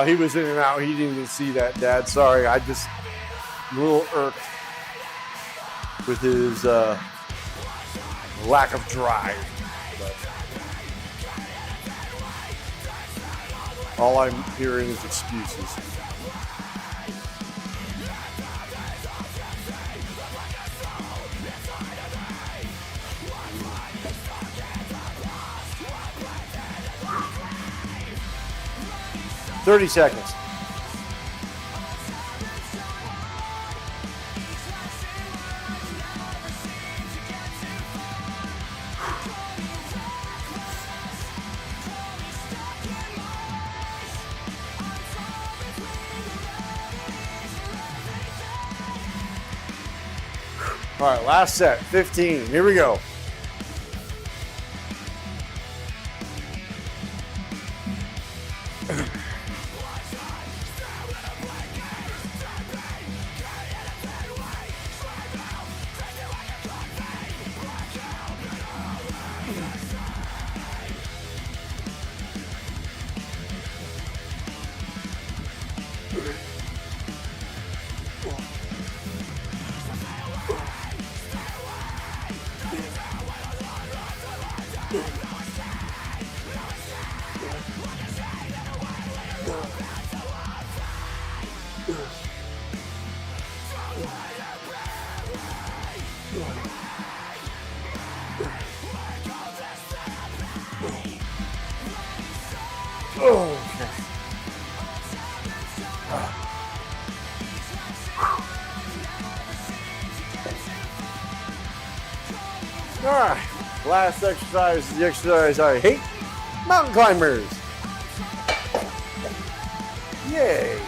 He was in and out. He didn't even see that, Dad. Sorry, I just a little irked with his lack of drive. But all I'm hearing is excuses. "30 seconds. All right, last set, 15. Here we go. All right, last exercise is the exercise I hate, mountain climbers. Yay.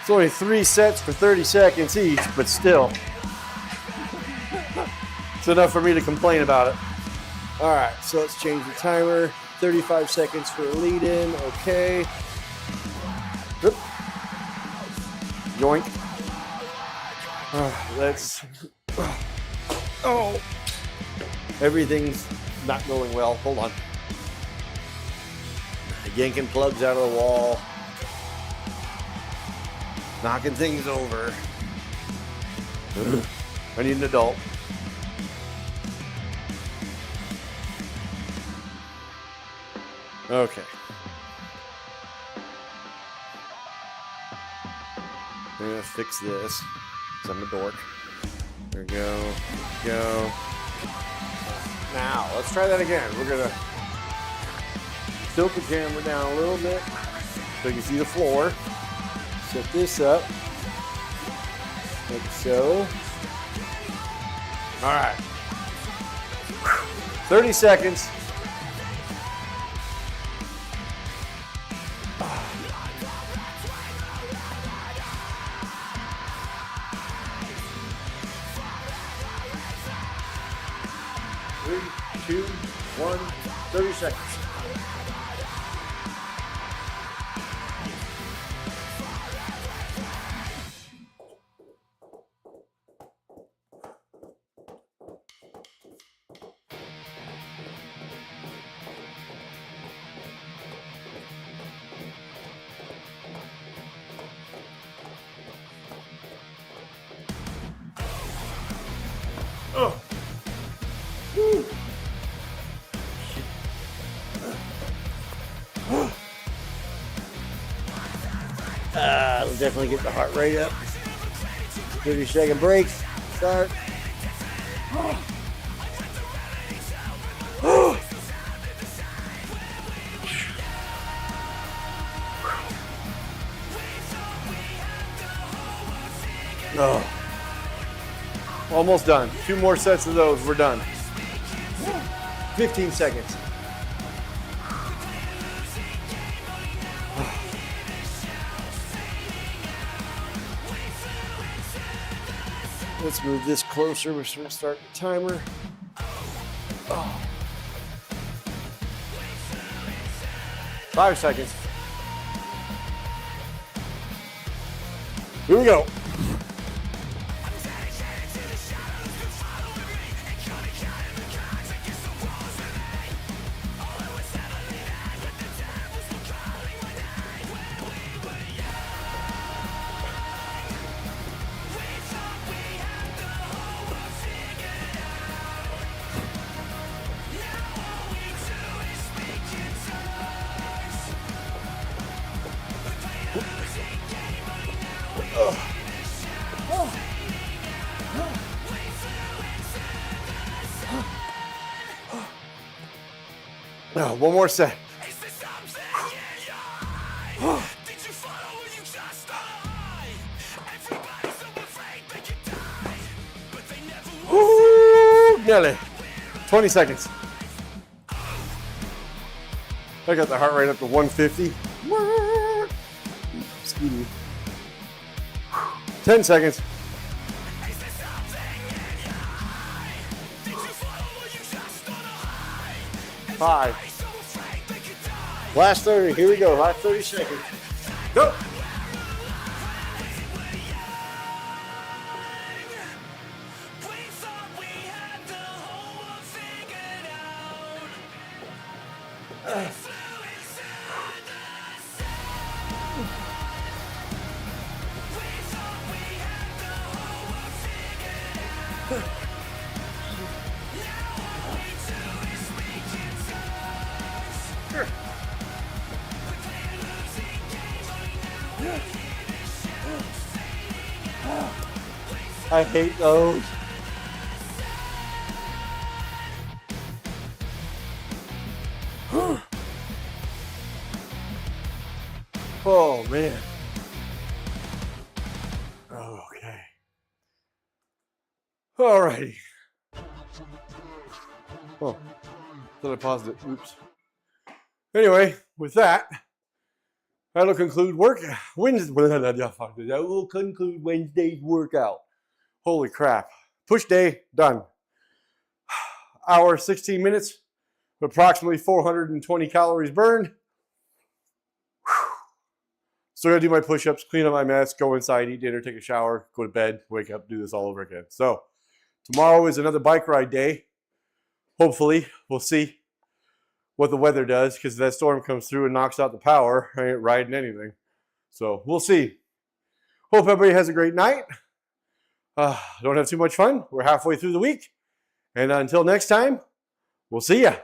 It's only 3 sets for 30 seconds each, but still, it's enough for me to complain about it. All right, so let's change the timer. 35 seconds for a lead in, okay. Oop. Yoink. Oh, everything's not going well. Hold on. Yanking plugs out of the wall. Knocking things over. I need an adult. Okay. I'm gonna fix this. I'm a dork. There we go. Go. Now, let's try that again. We're gonna tilt the camera down a little bit so you can see the floor. Set this up like so. All right. 30 seconds. Three, two, one, 30 seconds. Oh. Woo. It'll definitely get the heart rate up. 30-second break. Start. Oh. Almost done. 2 more sets of those. We're done. 15 seconds. Let's move this closer. We're going to start the timer. Oh. 5 seconds. Here we go. No, one more set. Ooh, nearly. 20 seconds. I got the heart rate up to 150. Excuse me. 10 seconds. 5. Last 30. Here we go. Last 30 seconds. Go. I hate those. Oh, man. Okay. All righty. Oh, thought I paused it. Oops. Anyway, with that, that'll conclude that will conclude Wednesday's workout. Holy crap. Push day, done. Hour, 16 minutes, approximately 420 calories burned. Still gotta do my push-ups, clean up my mess, go inside, eat dinner, take a shower, go to bed, wake up, do this all over again. So tomorrow is another bike ride day. Hopefully, we'll see what the weather does, because if that storm comes through and knocks out the power, I ain't riding anything. So we'll see. Hope everybody has a great night. Don't have too much fun. We're halfway through the week. And until next time, we'll see ya.